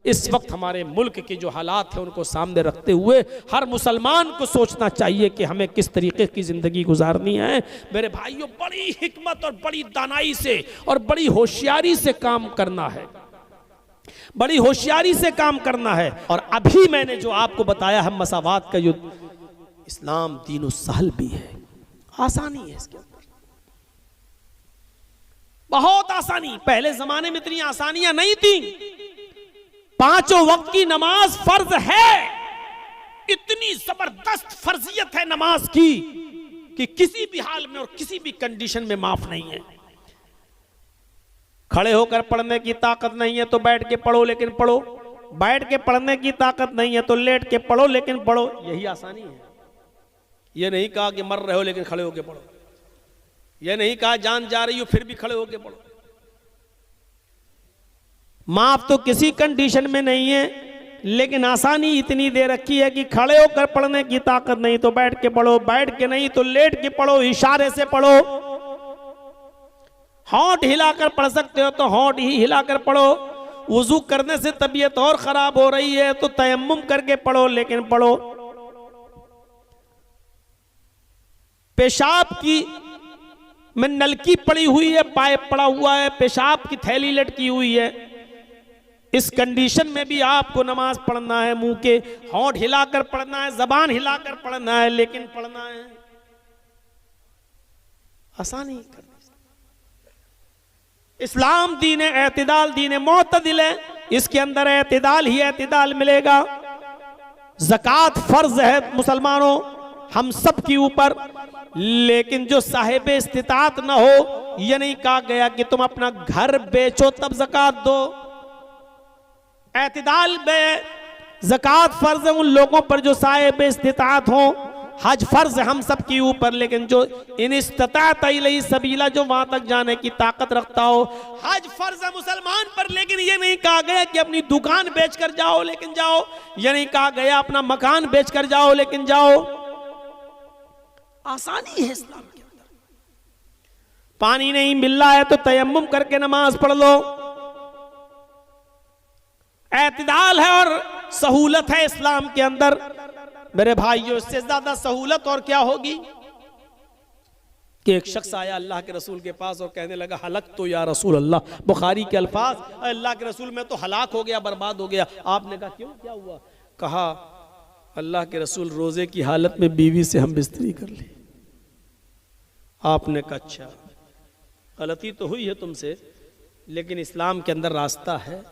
इस वक्त हमारे मुल्क के जो हालात हैं उनको सामने रखते हुए हर मुसलमान को सोचना चाहिए कि हमें किस तरीके की ज़िंदगी गुजारनी है। मेरे भाइयों, बड़ी हिकमत और बड़ी दानाई से और बड़ी होशियारी से काम करना है, बड़ी होशियारी से काम करना है। और अभी मैंने जो आपको बताया है मसावात का युद्ध, इस्लाम दीन सहल भी है, आसानी है इसके अंदर, बहुत आसानी। पहले जमाने में इतनी आसानियां नहीं थी। 5 वक्त की नमाज फर्ज है, इतनी जबरदस्त फर्जियत है नमाज की कि किसी भी हाल में और किसी भी कंडीशन में माफ नहीं है। खड़े होकर पढ़ने की ताकत नहीं है तो बैठ के पढ़ो लेकिन पढ़ो, बैठ के पढ़ने की ताकत नहीं है तो लेट के पढ़ो लेकिन पढ़ो, यही आसानी है। यह नहीं कहा कि मर रहे हो लेकिन खड़े होकर पढ़ो, यह नहीं कहा जान जा रही हो फिर भी खड़े होकर पढ़ो। माफ तो किसी कंडीशन में नहीं है, लेकिन आसानी इतनी दे रखी है कि खड़े होकर पढ़ने की ताकत नहीं तो बैठ के पढ़ो, बैठ के नहीं तो लेट के पढ़ो, इशारे से पढ़ो। होंठ हिलाकर पढ़ सकते हो तो होंठ ही हिलाकर पढ़ो। वुजू करने से तबीयत और खराब हो रही है तो तयम्मुम करके पढ़ो लेकिन पढ़ो। पेशाब की में नलकी पड़ी हुई है, पाइप पड़ा हुआ है, पेशाब की थैली लटकी हुई है, इस कंडीशन में भी आपको नमाज पढ़ना है। मुंह के होंठ हिलाकर पढ़ना है, जबान हिलाकर पढ़ना है, लेकिन पढ़ना है। आसानी करनी। इस्लाम दीन एतदाल, दीन मोतदिल है, इसके अंदर एतदाल ही एतदाल मिलेगा। ज़कात फर्ज है मुसलमानों हम सब के ऊपर, लेकिन जो साहिब इस्तिताअत ना हो, यह नहीं कहा गया कि तुम अपना घर बेचो तब ज़कात दो। एतदाल में ज़कात फर्ज है उन लोगों पर जो साहिब इस्तिताअत हो। हज फर्ज है हम सब के ऊपर, लेकिन जो इन इस्तिताअत इलैहि सबीला, जो वहां तक जाने की ताकत रखता हो। हज फर्ज है मुसलमान पर, लेकिन ये नहीं कहा गया कि अपनी दुकान बेचकर जाओ लेकिन जाओ, यह नहीं कहा गया अपना मकान बेचकर जाओ लेकिन जाओ। आसानी है इस्लाम के अंदर। पानी नहीं मिल रहा है तो तयम्मुम करके नमाज पढ़ लो। एतदाल है और सहूलत है इस्लाम के अंदर। मेरे भाइयों, इससे ज्यादा सहूलत और क्या होगी कि एक शख्स आया अल्लाह के रसूल के पास और कहने लगा हलक तो या रसूल अल्लाह। बुखारी के अल्फाज, अल्लाह के रसूल में तो हलाक हो गया, बर्बाद हो गया। आपने कहा क्यों, क्या हुआ? कहा अल्लाह के रसूल रोजे की हालत में बीवी से हम बिस्तरी कर ली। आपने कहा अच्छा, गलती तो हुई है तुमसे, लेकिन इस्लाम के अंदर रास्ता है,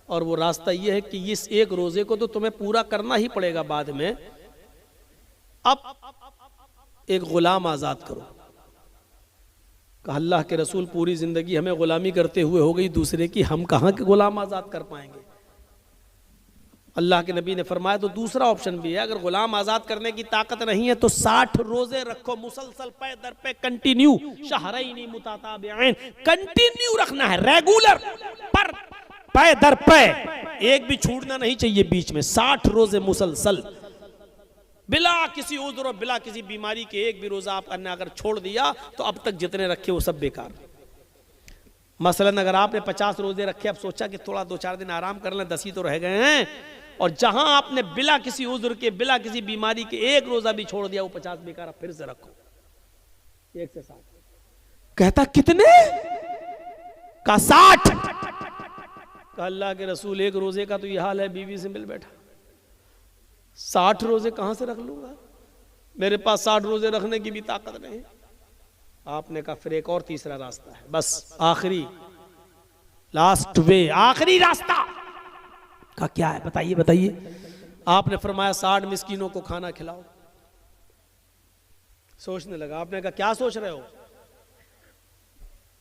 और वो रास्ता ये है कि इस एक रोजे को तो तुम्हें पूरा करना ही पड़ेगा बाद में। अब एक गुलाम आजाद करो। कहा अल्लाह के रसूल पूरी जिंदगी हमें गुलामी करते हुए हो गई दूसरे की, हम कहां के गुलाम आजाद कर पाएंगे। अल्लाह के नबी ने फरमाया तो दूसरा ऑप्शन भी है, अगर गुलाम आजाद करने की ताकत नहीं है तो 60 रोजे रखो मुसलसल, पे दर पे कंटिन्यू, शहरैनी मुतताबिऐन, कंटिन्यू रखना है, रेगुलर, पर पे दर पे, एक भी छूटना नहीं चाहिए बीच में। 60 रोजे मुसलसल बिला किसी उज़्र और बिला किसी बीमारी के एक भी रोजा आपने अगर छोड़ दिया तो अब तक जितने रखे वो सब बेकार। मसलन अगर आपने 50 रोजे रखे, अब सोचा कि थोड़ा 2-4 दिन आराम कर लें, 10 ही तो रह गए हैं, और जहां आपने बिला किसी उज़्र के, बिला किसी बीमारी के एक रोजा भी छोड़ दिया, वो 50 बेकार। अब फिर से रखो 1 से 7। कहता कितने? का 60। कहा अल्लाह के रसूल एक रोजे का तो ये हाल है, बीवी से मिल बैठा, 60 रोजे कहां से रख लूंगा, मेरे पास 60 रोजे रखने की भी ताकत नहीं। आपने कहा फिर एक और तीसरा रास्ता है, बस आखिरी, लास्ट वे, आखिरी रास्ता। कहा क्या है, बताइए बताइए। आपने फरमाया 60 मिस्कीनों को खाना खिलाओ। सोचने लगा। आपने कहा क्या सोच रहे हो?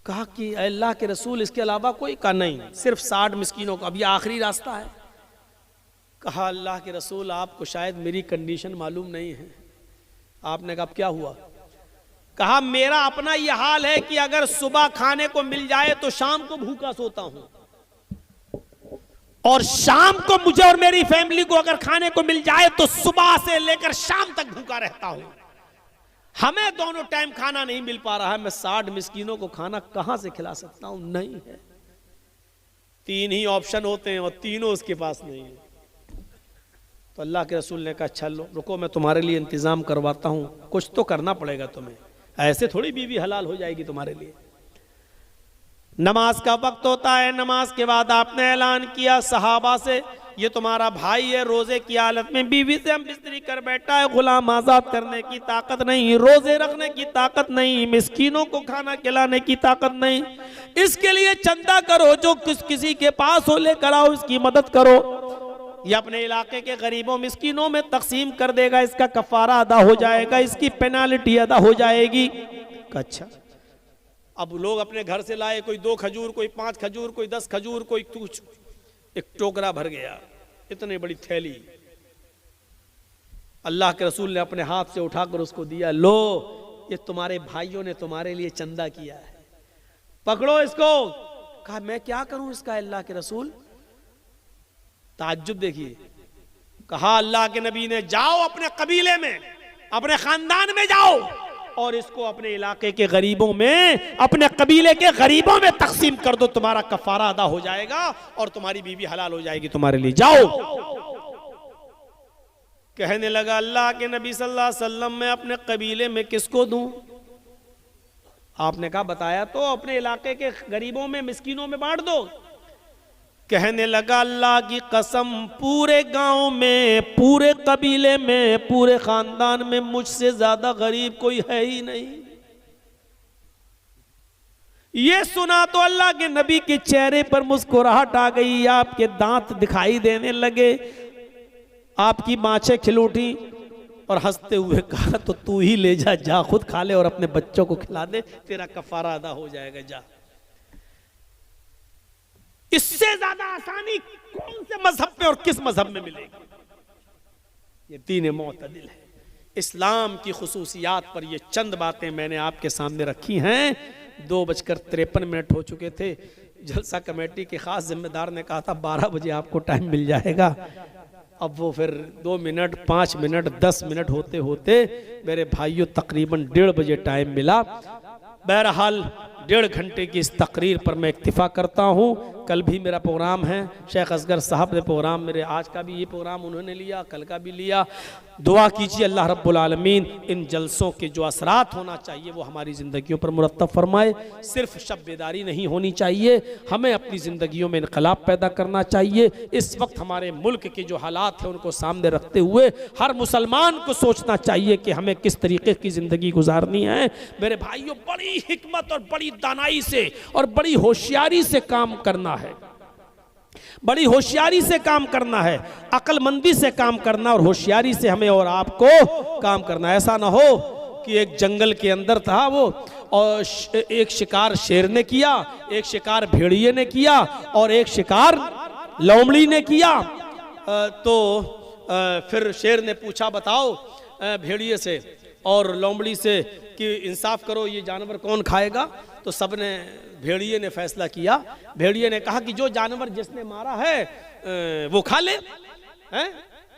कहा कि अल्लाह के रसूल इसके अलावा कोई? का नहीं, सिर्फ 60 मिस्कीनों को, अब ये आखिरी रास्ता है। कहा अल्लाह के रसूल आपको शायद मेरी कंडीशन मालूम नहीं है। आपने कहा क्या हुआ? कहा मेरा अपना यह हाल है कि अगर सुबह खाने को मिल जाए तो शाम को भूखा सोता हूं, और शाम को मुझे और मेरी फैमिली को अगर खाने को मिल जाए तो सुबह से लेकर शाम तक भूखा रहता हूं। हमें दोनों टाइम खाना नहीं मिल पा रहा है, मैं 60 मिस्कीनों को खाना कहां से खिला सकता हूं? नहीं है। तीन ही ऑप्शन होते हैं और तीनों उसके पास नहीं है। तो अल्लाह के रसूल ने कहा अच्छा लो रुको, मैं तुम्हारे लिए इंतजाम करवाता हूँ, कुछ तो करना पड़ेगा तुम्हें, ऐसे थोड़ी बीवी हलाल हो जाएगी तुम्हारे लिए। नमाज का वक्त होता है, नमाज के बाद आपने ऐलान किया सहाबा से ये तुम्हारा भाई है, रोजे की हालत में बीवी से हम बिस्तरी कर बैठा है, गुलाम आजाद करने की ताकत नहीं, रोजे रखने की ताकत नहीं, मिस्कीनों को खाना खिलाने की ताकत नहीं, इसके लिए चंदा करो, जो किसी के पास हो लेकर आओ, इसकी मदद करो, ये अपने इलाके के गरीबों मिस्कीनों में तकसीम कर देगा, इसका कफारा अदा हो जाएगा, इसकी पेनाल्टी अदा हो जाएगी। अच्छा अब लोग अपने घर से लाए, कोई 2 खजूर, कोई 5 खजूर, कोई 10 खजूर, कोई कुछ, एक टोकरा भर गया, इतनी बड़ी थैली। अल्लाह के रसूल ने अपने हाथ से उठाकर उसको दिया, लो ये तुम्हारे भाइयों ने तुम्हारे लिए चंदा किया है, पकड़ो इसको। कहा मैं क्या करूं इसका अल्लाह के रसूल? ताज्जुब देखिए, कहा अल्लाह के नबी ने जाओ अपने कबीले में, अपने खानदान में जाओ और इसको अपने इलाके के गरीबों में, अपने कबीले के गरीबों में तकसीम कर दो, तुम्हारा कफारा अदा हो जाएगा और तुम्हारी बीवी हलाल हो जाएगी तुम्हारे लिए, जाओ। कहने लगा अल्लाह के नबी सल्लल्लाहु अलैहि वसल्लम मैं अपने कबीले में किसको दूं? आपने कहा बताया तो, अपने इलाके के गरीबों में मिस्कीनों में बांट दो। कहने लगा अल्लाह की कसम पूरे गांव में, पूरे कबीले में, पूरे खानदान में मुझसे ज्यादा गरीब कोई है ही नहीं। ये सुना तो अल्लाह के नबी के चेहरे पर मुस्कुराहट आ गई, आपके दांत दिखाई देने लगे, आपकी बाँछें खिल उठी और हंसते हुए कहा तो तू ही ले जा, जा खुद खा ले और अपने बच्चों को खिला दे, तेरा कफारा अदा हो जाएगा, जा। इससे ज्यादा आसानी कौन से मजहब में और किस मजहब में मिलेगी? ये दीन मोतदिल है। इस्लाम की खुसूसियात पर ये चंद बातें मैंने आपके सामने रखी हैं। 2:53 हो चुके थे। जलसा कमेटी के खास जिम्मेदार ने कहा था 12 बजे आपको टाइम मिल जाएगा। अब वो फिर 2 मिनट, 5 मिनट, 10 मिनट होते होते मेरे भाइयों तकरीबन 1:30 बजे टाइम मिला। बहरहाल 1.5 घंटे की इस तकरीर पर मैं इक्तिफा करता हूँ। कल भी मेरा प्रोग्राम है, शेख असगर साहब ने प्रोग्राम, मेरे आज का भी ये प्रोग्राम उन्होंने लिया, कल का भी लिया। दुआ कीजिए अल्लाह रब्बुल आलमीन इन जलसों के जो असरात होना चाहिए वो हमारी ज़िंदगियों पर मुरत्तब फरमाए। सिर्फ शब बेदारी नहीं होनी चाहिए, हमें अपनी ज़िंदगियों में इनकलाब पैदा करना चाहिए। इस वक्त हमारे मुल्क के जो हालात हैं उनको सामने रखते हुए हर मुसलमान को सोचना चाहिए कि हमें किस तरीके की ज़िंदगी गुजारनी है। मेरे भाइयों बड़ी हिकमत और बड़ी दानाई से और बड़ी होशियारी से काम करना है, बड़ी होशियारी से काम करना है, अक्लमंदी से काम करना और होशियारी से हमें और आपको काम करना। ऐसा ना हो कि एक जंगल के अंदर था वो और एक शिकार शेर ने किया, एक शिकार भेड़िए ने किया और एक शिकार लोमड़ी ने किया। तो फिर शेर ने पूछा बताओ भेड़िए से और लोमड़ी से कि इंसाफ करो ये जानवर कौन खाएगा। तो सबने, भेड़िए ने फैसला किया, भेड़िए ने कहा कि जो जानवर जिसने मारा है वो खा ले।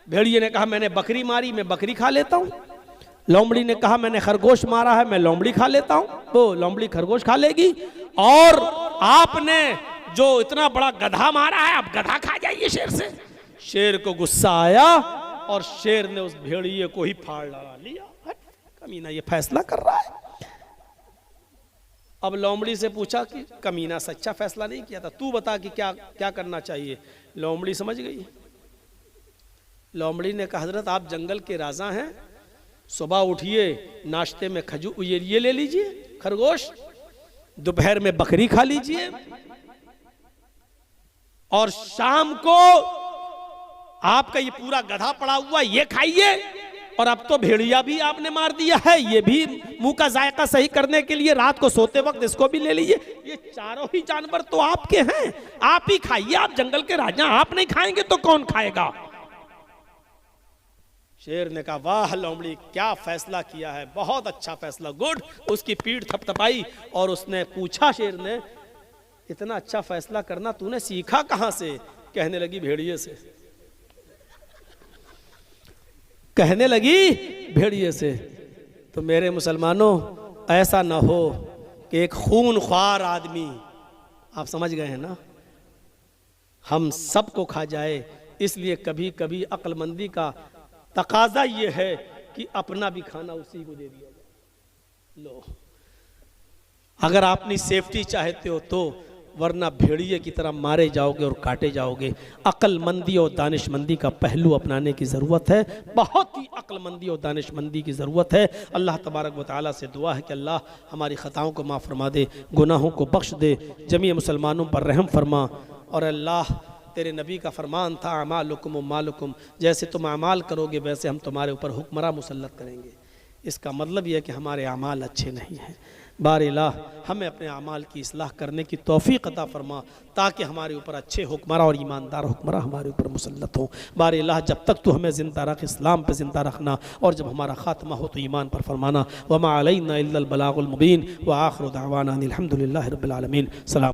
भेड़िए ने कहा मैंने बकरी मारी, मैं बकरी खा लेता हूँ। लोमड़ी ने कहा मैंने खरगोश मारा है, मैं लोमड़ी खा लेता हूँ, तो लोमड़ी खरगोश खा लेगी। और आपने जो इतना बड़ा गधा मारा है आप गधा खा जाइए शेर से। शेर को गुस्सा आया और शेर ने उस भेड़िए को ही फाड़ डाला लिया। कमीना ये फैसला कर रहा है। अब लोमड़ी से पूछा कि कमीना सच्चा फैसला नहीं किया था, तू बता कि क्या क्या करना चाहिए। लोमड़ी समझ गई। लोमड़ी ने कहा हजरत आप जंगल के राजा हैं, सुबह उठिए नाश्ते में खजूर ये ले लीजिए खरगोश, दोपहर में बकरी खा लीजिए और शाम को आपका ये पूरा गधा पड़ा हुआ ये खाइए। और अब तो भेड़िया भी आपने मार दिया है, ये भी मुंह का जायका सही करने के लिए रात को सोते वक्त इसको भी ले लीजिए। ये चारों ही जानवर तो आपके हैं, आप ही खाइए, आप जंगल के राजा, आप नहीं खाएंगे तो कौन खाएगा। शेर ने कहा वाह लोमड़ी क्या फैसला किया है, बहुत अच्छा फैसला, गुड। उसकी पीठ थपथपाई और उसने पूछा शेर ने इतना अच्छा फैसला करना तूने सीखा कहां से? कहने लगी भेड़िए से। कहने लगी भेड़िए से। तो मेरे मुसलमानों ऐसा ना हो कि एक खूनख्वार आदमी, आप समझ गए हैं ना, हम सबको खा जाए। इसलिए कभी कभी अक्लमंदी का तकाजा ये है कि अपना भी खाना उसी को दे दिया जाए। लो, अगर आप अपनी सेफ्टी चाहते हो तो, वरना भेड़िए की तरह मारे जाओगे और काटे जाओगे। अक्लमंदी और दानिशमंदी का पहलू अपनाने की ज़रूरत है, बहुत ही अक्लमंदी और दानिशमंदी की ज़रूरत है। अल्लाह तबारक व तआला से दुआ है कि अल्लाह हमारी ख़ताओं को माफ़ फरमा दे, गुनाहों को बख्श दे, जमी मुसलमानों पर रहम फरमा। और अल्लाह, तेरे नबी का फरमान था अमालुकुम मालुकुम, जैसे तुम अमाल करोगे वैसे हम तुम्हारे ऊपर हुक्मरां मुसल्लत करेंगे। इसका मतलब यह है कि हमारे अमाल अच्छे नहीं हैं। बारिल्लाह हमें अपने अमाल की इस्लाह करने की तौफीक अता फरमा, ताकि हमारे ऊपर अच्छे हुक्मरां और ईमानदार हुक्मरां हमारे ऊपर मुसल्लत हों। बारिल्लाह जब तक तू हमें ज़िंदा रख, इस्लाम पे ज़िंदा रखना, और जब हमारा ख़ात्मा हो तो ईमान पर फरमाना। वमा अलैना इल्लल बलागुल मुबीन व आखिरु दावाना अनिल हम्दुलिल्लाहि रब्बिल आलमीन। सलाम।